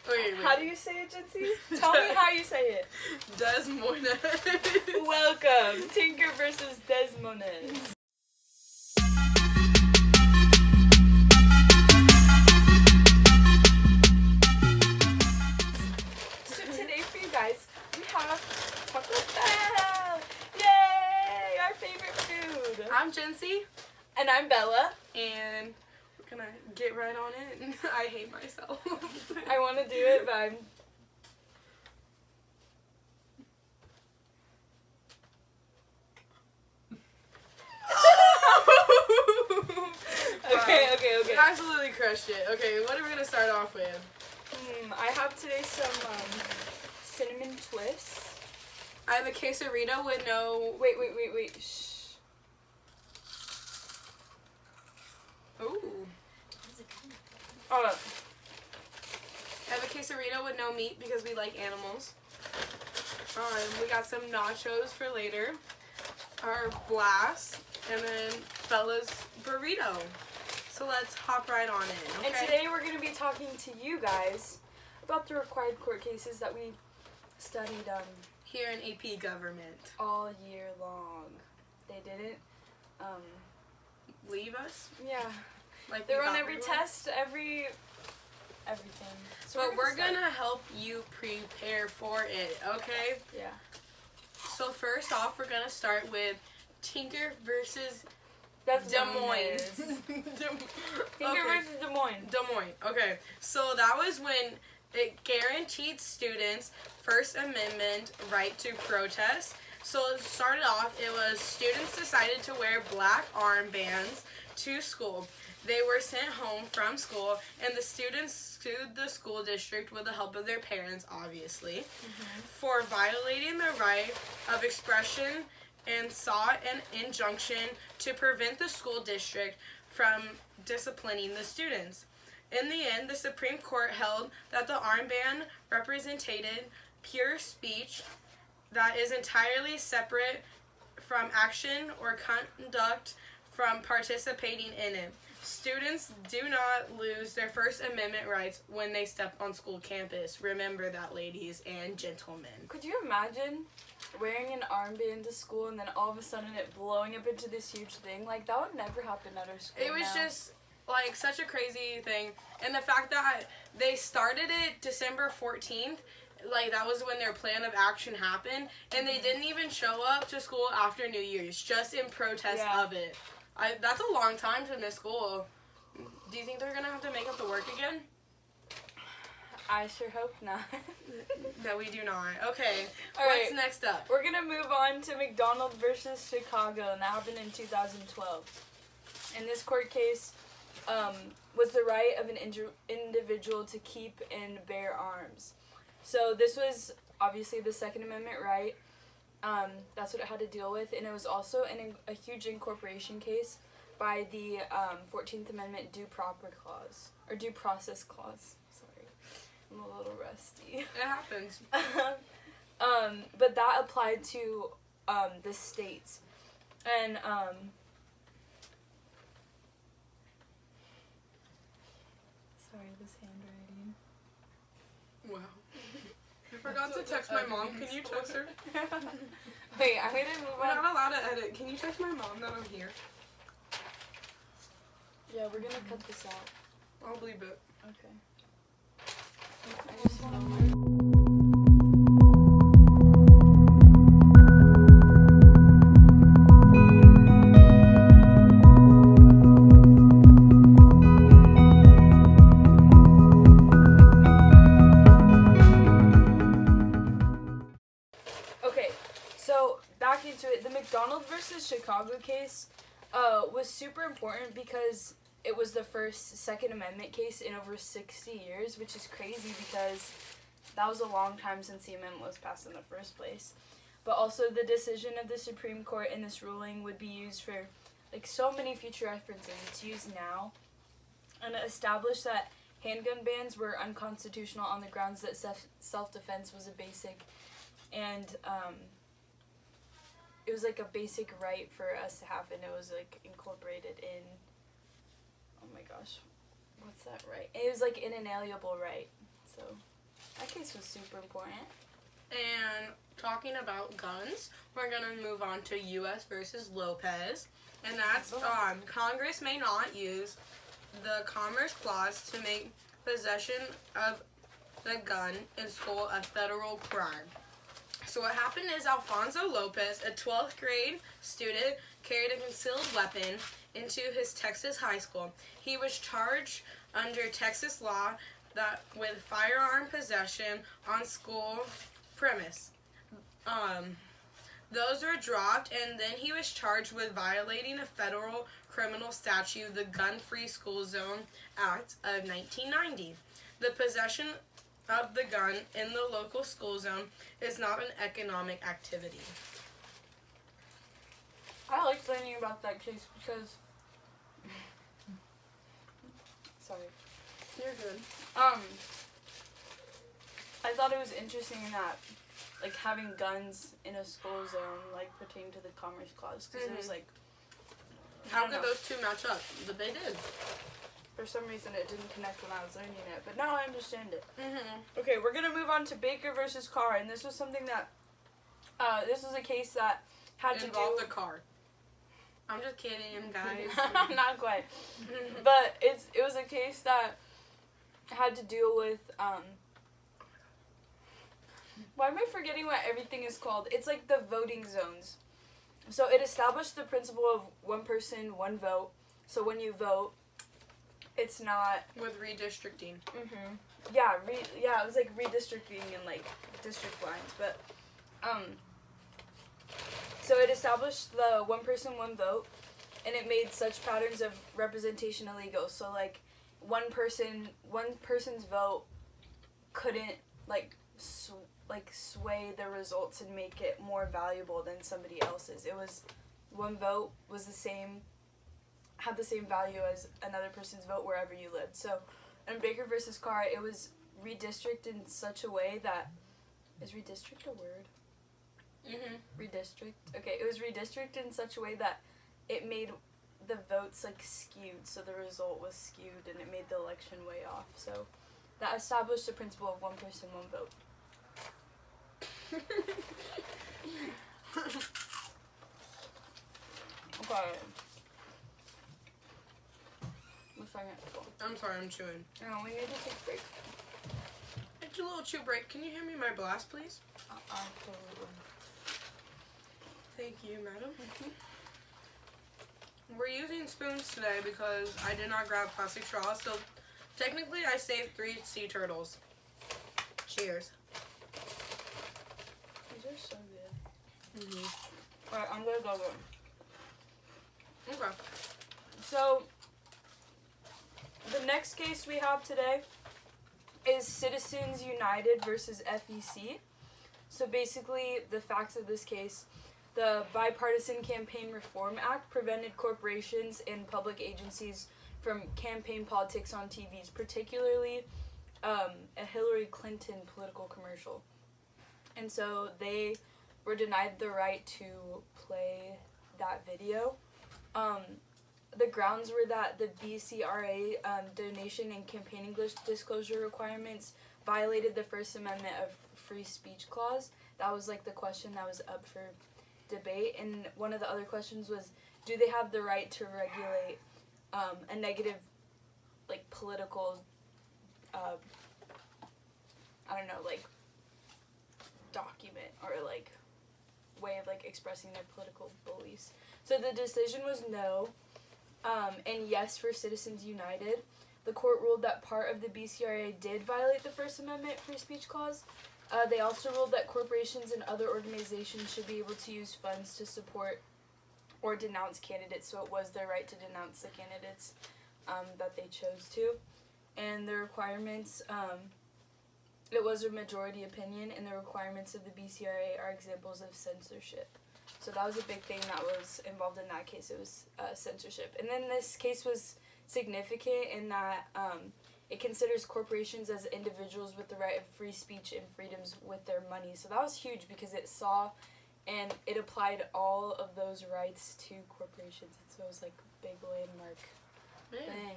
Wait. How do you say it, Jincie? Tell me how you say it. Des Moines. Welcome, Tinker versus Des Moines. So today for you guys, we have Taco Bell. Yay! Our favorite food. I'm Jincie, And I'm Bella. and we're gonna get right on it. I hate myself. I want to do it, but I'm... Okay. Absolutely crushed it. Okay, what are we gonna start off with? I have today some cinnamon twists. I have a quesarito with no. Wait. Shh. Ooh. Hold up. I have a quesarito with no meat because we like animals. We got some nachos for later. Our blast, and then Bella's burrito. So let's hop right on in. Okay? And today we're going to be talking to you guys about the required court cases that we studied Here in AP Government. all year long. They didn't. Leave us? Yeah. Like They're we on thought every we would? test, everything. So But we're start. gonna help you prepare for it, okay? Yeah. So first off, we're gonna start with Tinker versus That's Des Moines. Tinker versus Des Moines. Des Moines. Okay, so that was when it guaranteed students First Amendment right to protest. So it started off, it was students decided to wear black armbands to school. They were sent home from school, and the students sued the school district with the help of their parents, obviously, for violating the right of expression and sought an injunction to prevent the school district from disciplining the students. In the end, the Supreme Court held that the armband represented pure speech that is entirely separate from action or conduct from participating in it. Students do not lose their First Amendment rights when they step on school campus. Remember that, ladies and gentlemen. Could you imagine wearing an armband to school and then all of a sudden it blowing up into this huge thing? Like, that would never happen at our school. It was now. just, like, such a crazy thing. And the fact that they started it December 14th, like, that was when their plan of action happened. And they didn't even show up to school after New Year's, just in protest of it. That's a long time to miss school. Do you think they're going to have to make up the work again? I sure hope not. No, we do not. Okay, All what's right. next up? We're gonna move on to McDonald versus Chicago, and that happened in 2012. In this court case, was the right of an individual to keep and bear arms. So this was obviously the Second Amendment right. That's what it had to deal with, and it was also a huge incorporation case by the 14th Amendment due process clause. Sorry, I'm a little rusty. It happens. But that applied to the states, and sorry, this handwriting. Wow. I forgot to text my mom. Can you text her? Wait, I'm gonna move We're on. not allowed to edit. Can you text my mom that I'm here? Yeah, we're gonna cut this out. I'll believe it. Okay. I just wanna... Okay, so back into it. The McDonald versus Chicago case was super important because it was the first Second Amendment case in over 60 years, which is crazy because that was a long time since the amendment was passed in the first place. But also the decision of the Supreme Court in this ruling would be used for like so many future references. It's used now, and it established that handgun bans were unconstitutional on the grounds that self-defense was a basic and it was like a basic right for us to have, and it was like incorporated in, oh my gosh, what's that right? It was like an inalienable right. So That case was super important. And talking about guns, we're going to move on to U.S. versus Lopez. And that's Congress may not use the Commerce Clause to make possession of the gun in school a federal crime. So what happened is Alfonso Lopez, a 12th grade student, carried a concealed weapon into his Texas high school. He was charged under Texas law that with firearm possession on school premise. Those were dropped, and then he was charged with violating a federal criminal statute, the Gun-Free School Zone Act of 1990. The possession of the gun in the local school zone is not an economic activity. I like learning about that case because sorry. You're good. I thought it was interesting in that, like, having guns in a school zone, like, pertain to the Commerce Clause, because it was like, how could those two match up? But they did. For some reason, it didn't connect when I was learning it, but now I understand it. Mm-hmm. Okay, we're gonna move on to Baker versus Carr, and this was something that, this was a case that had to Involved do. the car. I'm just kidding, guys. Not quite, but it was a case that had to deal with. Why am I forgetting what everything is called? It's like the voting zones. So it established the principle of one person, one vote. So when you vote, it's not With redistricting. Yeah, it was like redistricting and like district lines, but so it established the one person, one vote, and it made such patterns of representation illegal. So like one person's vote couldn't sway the results and make it more valuable than somebody else's. It was one vote was had the same value as another person's vote wherever you lived. So in Baker versus Carr, it was redistricted in such a way that is redistrict a word? Redistrict. Okay, it was redistricted in such a way that it made the votes like skewed, so the result was skewed, and it made the election way off. So that established the principle of one person, one vote. Okay. What's our next one? I'm sorry, I'm chewing. Oh, we need to take a break. It's a little chew break. Can you hand me my blast, please? Absolutely. Thank you, madam. We're using spoons today because I did not grab plastic straws, so technically I saved 3 sea turtles. Cheers. These are so good. Mm-hmm. Alright, I'm gonna go over. Okay. So, the next case we have today is Citizens United versus FEC. So basically, the facts of this case, the Bipartisan Campaign Reform Act prevented corporations and public agencies from campaign politics on TVs, particularly a Hillary Clinton political commercial. And so they were denied the right to play that video. The grounds were that the BCRA donation and campaign disclosure requirements violated the First Amendment of Free Speech Clause. That was like the question that was up for debate. And one of the other questions was, do they have the right to regulate a negative, like, political, document or, like, way of, like, expressing their political beliefs? So the decision was no. And yes for Citizens United. The court ruled that part of the BCRA did violate the First Amendment Free Speech Clause. They also ruled that corporations and other organizations should be able to use funds to support or denounce candidates, so it was their right to denounce the candidates that they chose to. And the requirements, it was a majority opinion, and the requirements of the BCRA are examples of censorship. So that was a big thing that was involved in that case. It was censorship. And then this case was significant in that it considers corporations as individuals with the right of free speech and freedoms with their money. So that was huge because it saw and it applied all of those rights to corporations. So it was like a big landmark thing.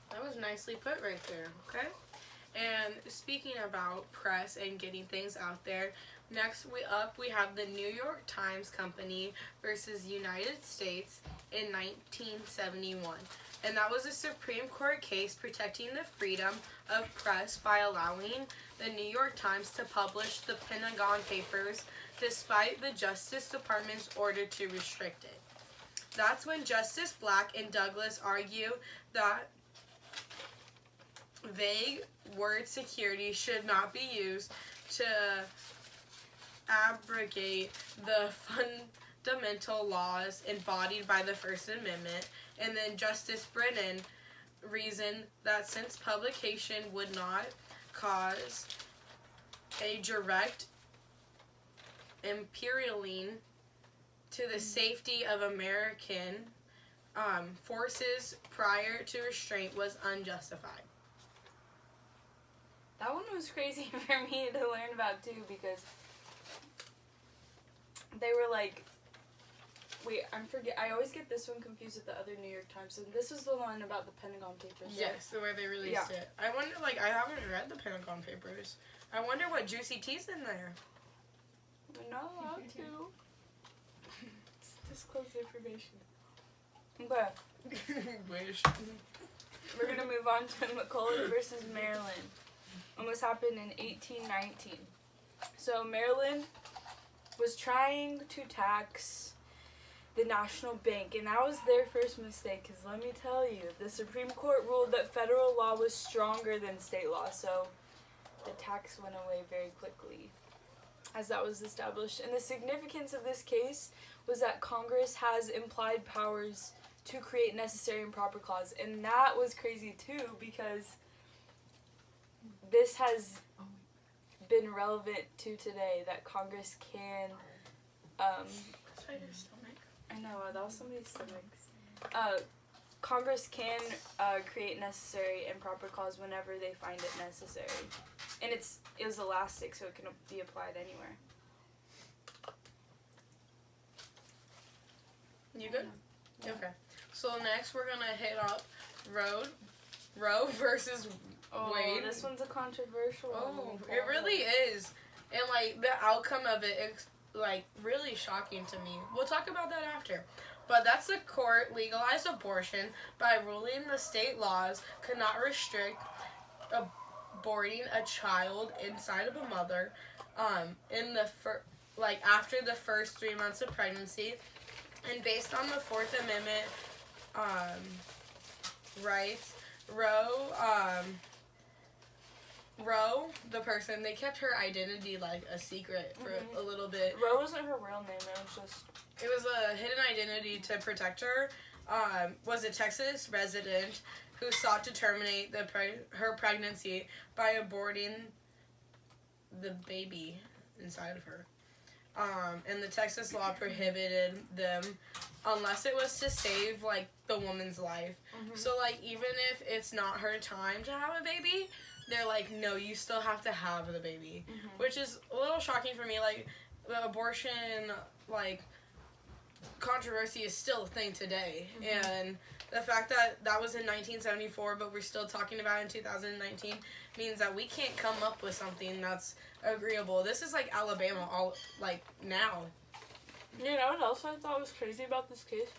That was nicely put right there, okay? And speaking about press and getting things out there, next we have the New York Times Company versus United States in 1971. And that was a Supreme Court case protecting the freedom of press by allowing the New York Times to publish the Pentagon Papers despite the Justice Department's order to restrict it. That's when Justice Black and Douglas argue that vague word security should not be used to abrogate the fundamental laws embodied by the First Amendment. And then Justice Brennan reasoned that since publication would not cause a direct imperiling to the safety of American forces prior to restraint was unjustified. That one was crazy for me to learn about too, because they were like, wait, I always get this one confused with the other New York Times. And this is the one about the Pentagon Papers. Yes, the way they released it. I wonder, I haven't read the Pentagon Papers. I wonder what juicy tea's in there. We're not allowed to. Disclose information. Okay. Wish. We're going to move on to McCulloch versus Maryland. And this happened in 1819. So Maryland was trying to tax the National Bank, and that was their first mistake, because let me tell you, the Supreme Court ruled that federal law was stronger than state law, so the tax went away very quickly as that was established. And the significance of this case was that Congress has implied powers to create necessary and proper clause, and that was crazy too, because this has been relevant to today, that Congress can I know, that was somebody's stomachs. Congress can create necessary and proper clause whenever they find it necessary. And it was elastic, so it can be applied anywhere. You good? Okay. So next we're gonna hit up Roe versus Wade. This one's a controversial one. It really is. And the outcome of it is really shocking to me. We'll talk about that after. But that's the court legalized abortion by ruling the state laws could not restrict aborting a child inside of a mother in the after the first 3 months of pregnancy. And based on the Fourth Amendment rights, Roe, the person, they kept her identity a secret for a little bit. Roe wasn't her real name, it was a hidden identity to protect her. Was a Texas resident who sought to terminate her pregnancy by aborting the baby inside of her. And the Texas law prohibited them unless it was to save the woman's life. So even if it's not her time to have a baby, they're no, you still have to have the baby. Which is a little shocking for me. The abortion controversy is still a thing today. And the fact that that was in 1974 but we're still talking about it in 2019 means that we can't come up with something that's agreeable. This is Alabama all now. You know what else I thought was crazy about this case?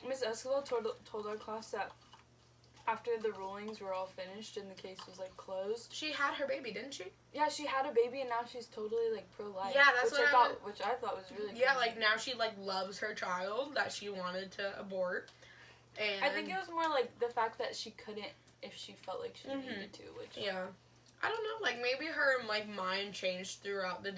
Miss Escobar told our class that after the rulings were all finished and the case was closed, She had her baby, didn't she? yeah, she had a baby and now she's totally pro-life. Yeah, that's which what which I thought was really crazy. Yeah, now she loves her child that she wanted to abort. And I think it was more the fact that she couldn't if she felt like she needed to, which yeah. I don't know, maybe her mind changed throughout the